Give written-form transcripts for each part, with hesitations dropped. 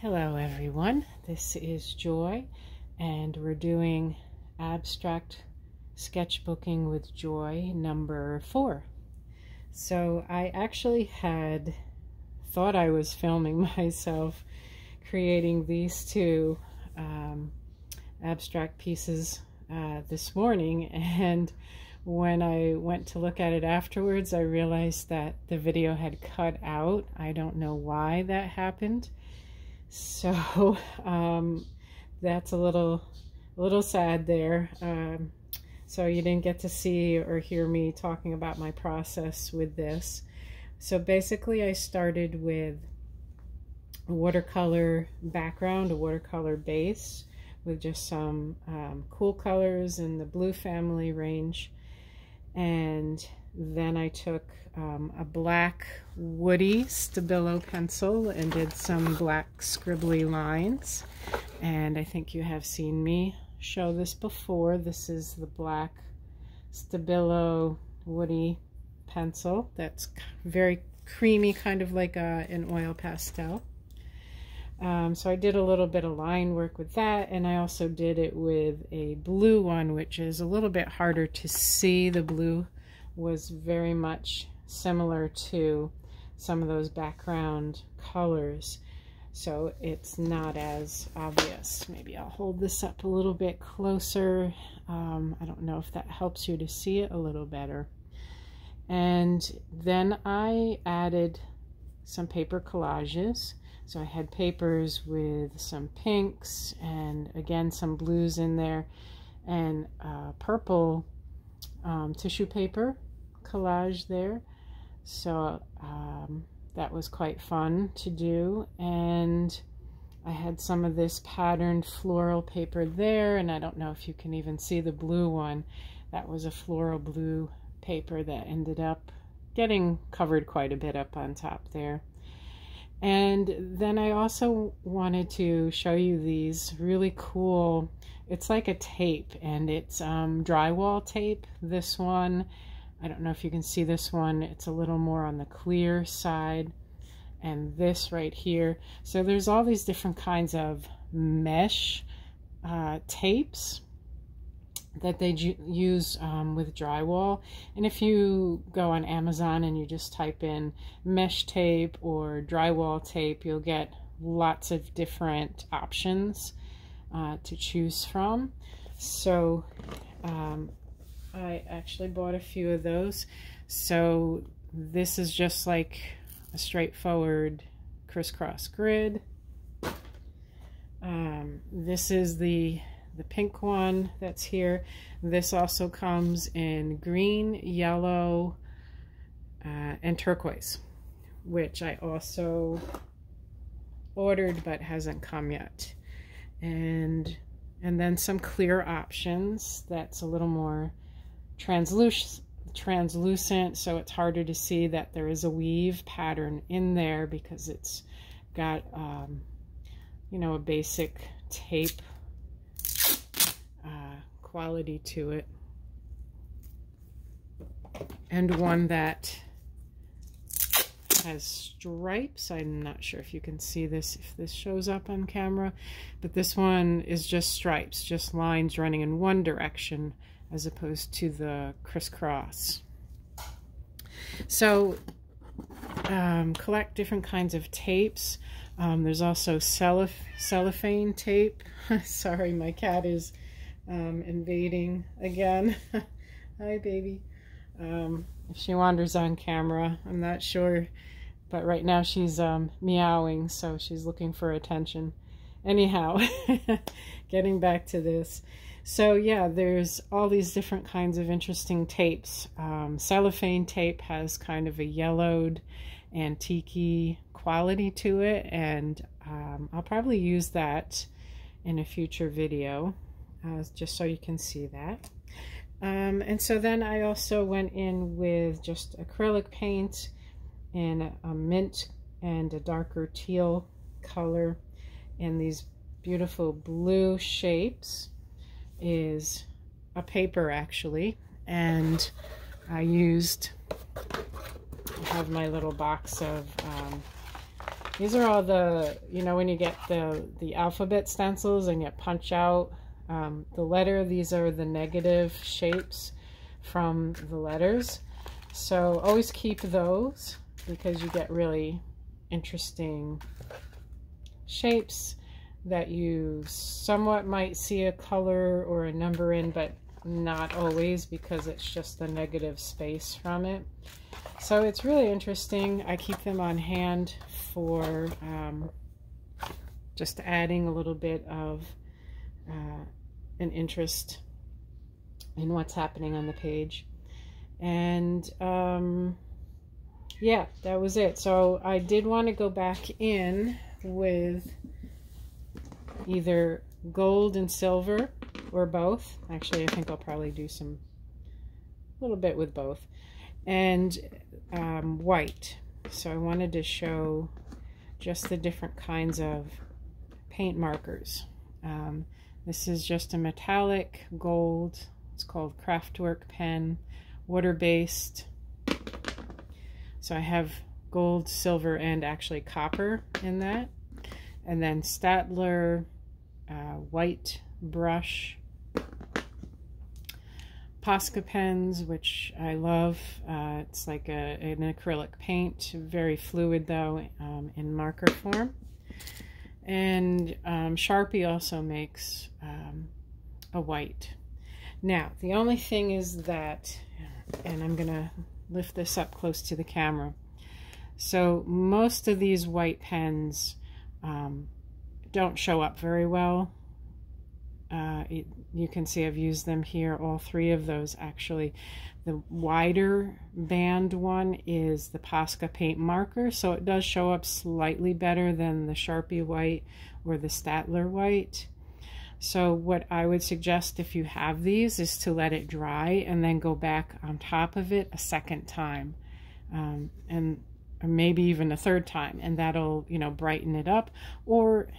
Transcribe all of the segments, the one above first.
Hello everyone, this is Joy and we're doing Abstract Sketchbooking with Joy number 4. So I actually had thought I was filming myself creating these two abstract pieces this morning, and when I went to look at it afterwards I realized that the video had cut out. I don't know why that happened. So that's a little sad there. So you didn't get to see or hear me talking about my process with this. So basically I started with a watercolor background, a watercolor base with just some cool colors in the blue family range. And then I took a black woody Stabilo pencil and did some black scribbly lines. And I think you have seen me show this before. This is the black Stabilo woody pencil that's very creamy, kind of like an oil pastel. So I did a little bit of line work with that, and I also did it with a blue one, which is a little bit harder to see. The blue was very much similar to some of those background colors, so it's not as obvious. Maybe I'll hold this up a little bit closer. I don't know if that helps you to see it a little better. And then I added some paper collages. So I had papers with some pinks and again some blues in there, and purple tissue paper collage there. So that was quite fun to do. And I had some of this patterned floral paper there, and I don't know if you can even see the blue one. That was a floral blue paper that ended up getting covered quite a bit up on top there. And then I also wanted to show you these really cool, it's like a tape, and it's drywall tape. This one, I don't know if you can see this one, it's a little more on the clear side, and this right here. So there's all these different kinds of mesh tapes that they use with drywall. And if you go on Amazon and you just type in mesh tape or drywall tape, you'll get lots of different options to choose from. So I actually bought a few of those. So this is just like a straightforward crisscross grid. This is the pink one that's here. This also comes in green, yellow, and turquoise, which I also ordered but hasn't come yet. And then some clear options that's a little more translucent, so it's harder to see that there is a weave pattern in there because it's got you know, a basic tape quality to it, and one that has stripes. I'm not sure if you can see this, if this shows up on camera, but this one is just stripes, just lines running in one direction as opposed to the crisscross. So collect different kinds of tapes. There's also cellophane tape. Sorry, my cat is invading again. Hi, baby. If she wanders on camera, I'm not sure, but right now she's meowing, so she's looking for attention. Anyhow, getting back to this. So yeah, there's all these different kinds of interesting tapes. Cellophane tape has kind of a yellowed, antique-y quality to it, and I'll probably use that in a future video. Just so you can see that. And so then I also went in with just acrylic paint in a mint and a darker teal color, and these beautiful blue shapes is a paper actually, and I have my little box of These are all the, you know, when you get the alphabet stencils and you punch out the letter, these are the negative shapes from the letters. So always keep those because you get really interesting shapes that you somewhat might see a color or a number in, but not always because it's just the negative space from it. So it's really interesting. I keep them on hand for just adding a little bit of an interest in what's happening on the page. And yeah, that was it. So I did want to go back in with either gold and silver or both. Actually, I think I'll probably do a little bit with both. And white. So I wanted to show just the different kinds of paint markers. This is just a metallic gold. It's called Craftwork pen, water-based. So I have gold, silver, and actually copper in that. And then Staedtler white brush, Posca pens, which I love. It's like an acrylic paint, very fluid though, in marker form. And Sharpie also makes a white. Now, the only thing is that, and I'm gonna lift this up close to the camera. So most of these white pens don't show up very well. You can see I've used them here, all three of those actually. The wider band one is the Posca paint marker, so it does show up slightly better than the Sharpie white or the Staedtler white. So what I would suggest if you have these is to let it dry and then go back on top of it a second time, or maybe even a third time, and that'll, you know, brighten it up. Or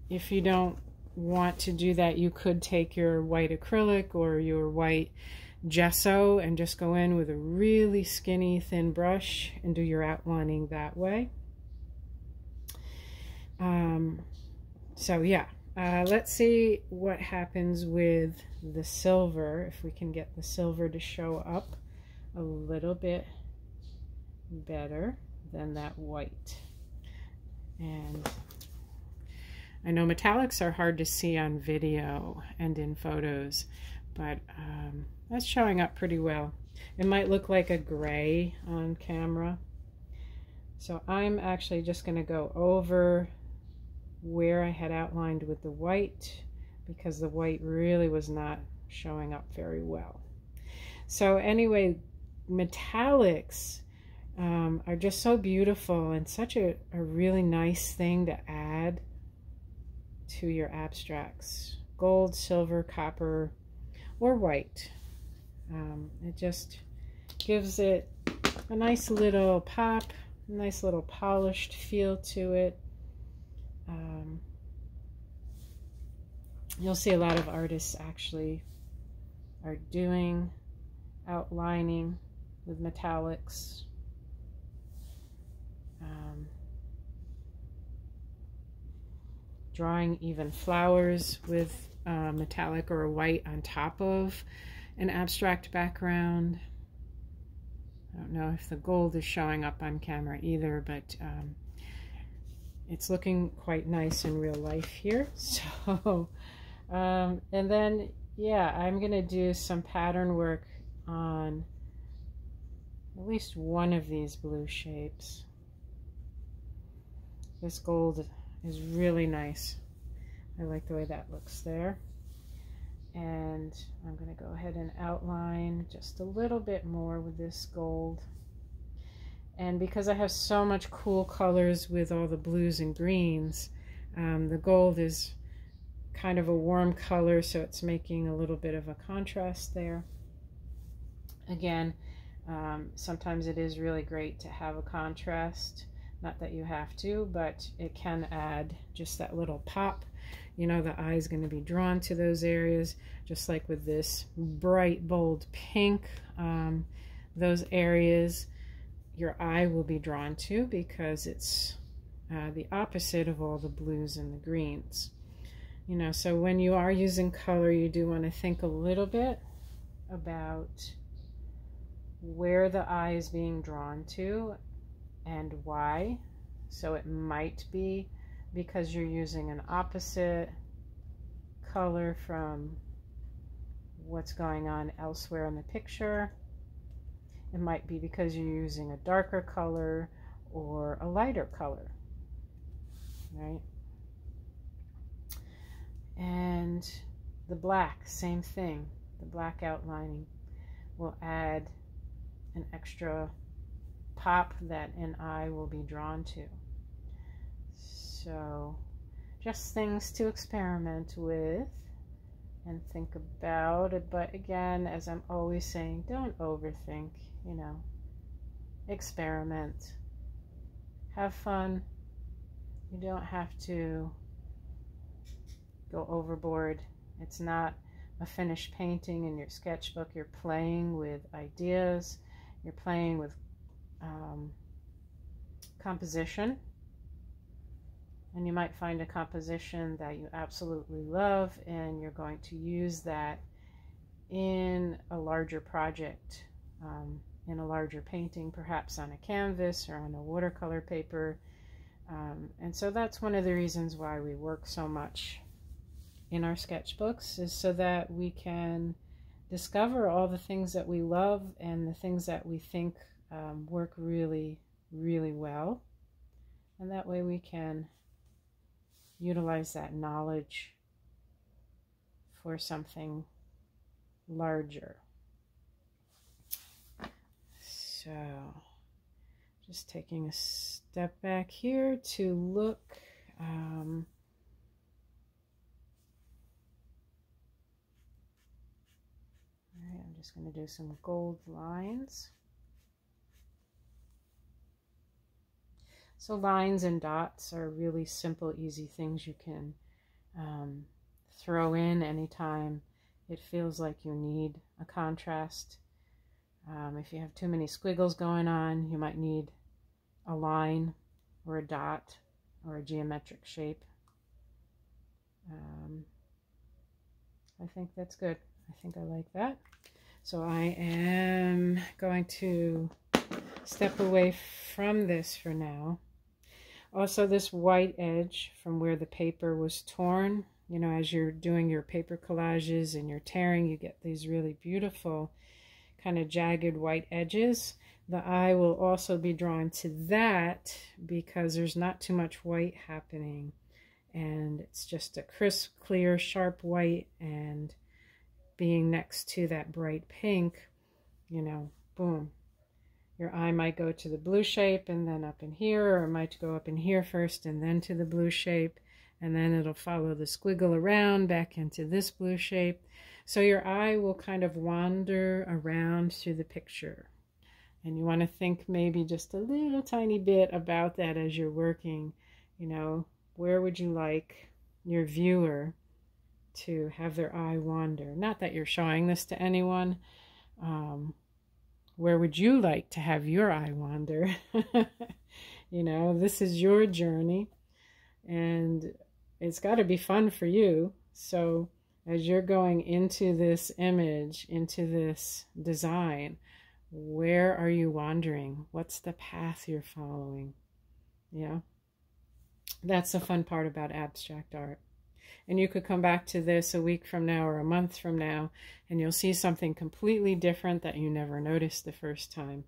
if you don't want to do that, you could take your white acrylic or your white gesso and just go in with a really skinny thin brush and do your outlining that way. So yeah, let's see what happens with the silver, if we can get the silver to show up a little bit better than that white. And I know metallics are hard to see on video and in photos, but that's showing up pretty well. It might look like a gray on camera. So I'm actually just going to go over where I had outlined with the white, because the white really was not showing up very well. So anyway, metallics are just so beautiful and such a really nice thing to add to your abstracts. Gold, silver, copper, or white. It just gives it a nice little pop, a nice little polished feel to it. You'll see a lot of artists actually are doing outlining with metallics. Drawing even flowers with metallic or white on top of an abstract background. I don't know if the gold is showing up on camera either, but it's looking quite nice in real life here. So, and then, yeah, I'm going to do some pattern work on at least one of these blue shapes. This gold is really nice. I like the way that looks there. And I'm going to go ahead and outline just a little bit more with this gold. And because I have so much cool colors with all the blues and greens, the gold is kind of a warm color, so it's making a little bit of a contrast there. Again, sometimes it is really great to have a contrast. Not that you have to, but it can add just that little pop. You know, the eye is going to be drawn to those areas, just like with this bright, bold pink. Those areas your eye will be drawn to because it's the opposite of all the blues and the greens. You know, so when you are using color, you do want to think a little bit about where the eye is being drawn to and why. So it might be because you're using an opposite color from what's going on elsewhere in the picture. It might be because you're using a darker color or a lighter color, right? And the black, same thing. The black outlining will add an extra pop that an eye will be drawn to. So just things to experiment with and think about it. But again, as I'm always saying, don't overthink, you know, experiment, have fun. You don't have to go overboard. It's not a finished painting in your sketchbook. You're playing with ideas, you're playing with composition, and you might find a composition that you absolutely love, and you're going to use that in a larger project, in a larger painting, perhaps on a canvas or on a watercolor paper. And so that's one of the reasons why we work so much in our sketchbooks, is so that we can discover all the things that we love and the things that we think work really, really well. And that way we can utilize that knowledge for something larger. So just taking a step back here to look I'm just going to do some gold lines. So lines and dots are really simple, easy things you can throw in anytime it feels like you need a contrast. If you have too many squiggles going on, you might need a line or a dot or a geometric shape. I think that's good. I think I like that. So I am going to step away from this for now. Also, this white edge from where the paper was torn, you know, as you're doing your paper collages and you're tearing, you get these really beautiful kind of jagged white edges. The eye will also be drawn to that because there's not too much white happening, and it's just a crisp, clear, sharp white, and being next to that bright pink, you know, boom. Your eye might go to the blue shape and then up in here, or it might go up in here first and then to the blue shape, and then it'll follow the squiggle around back into this blue shape. So your eye will kind of wander around through the picture. And you want to think maybe just a little tiny bit about that as you're working. You know, where would you like your viewer to have their eye wander? Not that you're showing this to anyone. Where would you like to have your eye wander? You know, this is your journey, and it's got to be fun for you. So as you're going into this image, into this design, where are you wandering? What's the path you're following? Yeah, that's the fun part about abstract art. And you could come back to this a week from now or a month from now, and you'll see something completely different that you never noticed the first time.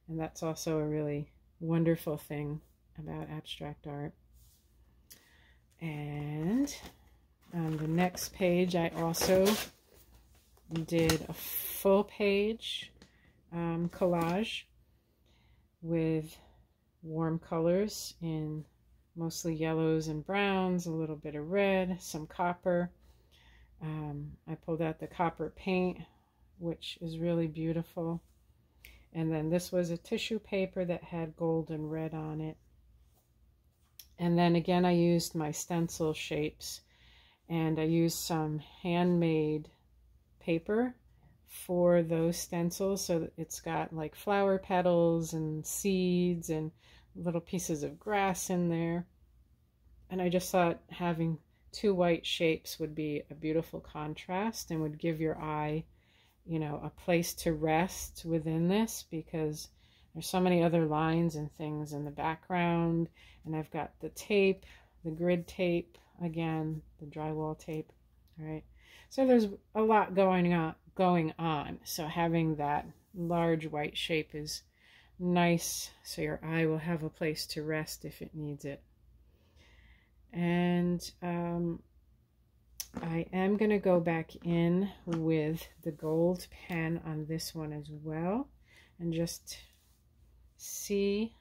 And that's also a really wonderful thing about abstract art. And on the next page, I also did a full page collage with warm colors in mostly yellows and browns, a little bit of red, some copper. I pulled out the copper paint, which is really beautiful. And then this was a tissue paper that had gold and red on it. And then again, I used my stencil shapes, and I used some handmade paper for those stencils. So it's got like flower petals and seeds and little pieces of grass in there. And I just thought having two white shapes would be a beautiful contrast and would give your eye, you know, a place to rest within this, because there's so many other lines and things in the background. And I've got the tape, the grid tape, again, the drywall tape. All right. So there's a lot going on. So having that large white shape is nice, so your eye will have a place to rest if it needs it. And I am going to go back in with the gold pen on this one as well, and just see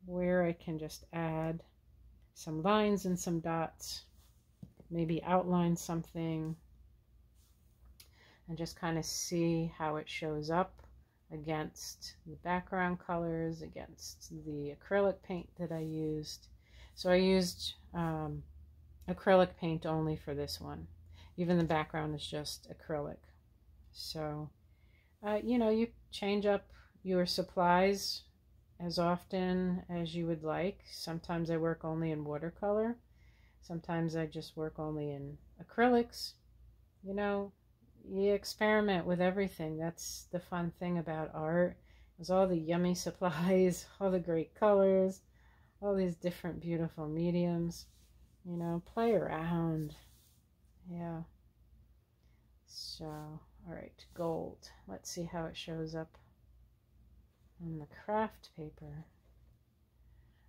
where I can just add some lines and some dots, maybe outline something, and just kind of see how it shows up against the background colors, against the acrylic paint that I used. So I used acrylic paint only for this one. Even the background is just acrylic. So, you know, you change up your supplies as often as you would like. Sometimes I work only in watercolor. Sometimes I just work only in acrylics. You know, you experiment with everything. That's the fun thing about art. There's all the yummy supplies, all the great colors, all these different beautiful mediums. You know, play around. Yeah. So, all right, gold. Let's see how it shows up on the craft paper.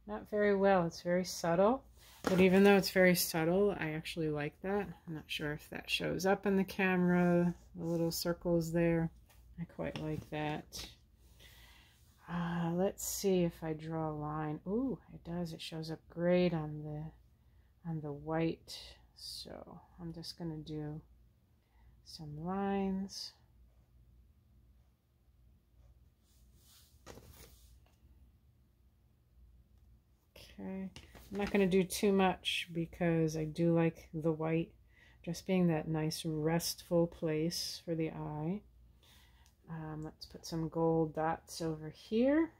Not very well. It's very subtle. But even though it's very subtle, I actually like that. I'm not sure if that shows up in the camera, the little circles there. I quite like that. Let's see if I draw a line. Ooh, it does. It shows up great on the white. So I'm just going to do some lines. Okay. I'm not going to do too much because I do like the white just being that nice restful place for the eye. Let's put some gold dots over here.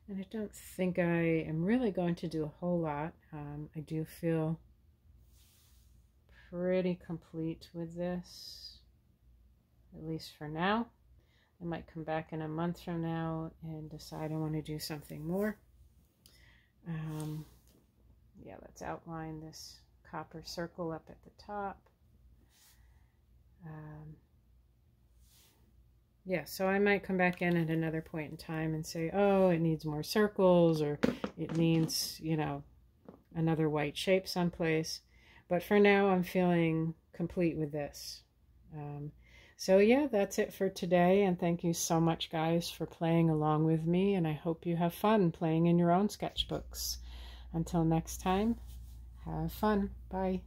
And I don't think I am really going to do a whole lot. I do feel pretty complete with this, at least for now. I might come back in a month from now and decide I want to do something more. Yeah, let's outline this copper circle up at the top. Yeah, so I might come back in at another point in time and say, oh, it needs more circles, or it needs, you know, another white shape someplace. But for now, I'm feeling complete with this. So yeah, that's it for today. And thank you so much, guys, for playing along with me. And I hope you have fun playing in your own sketchbooks. Until next time, have fun. Bye.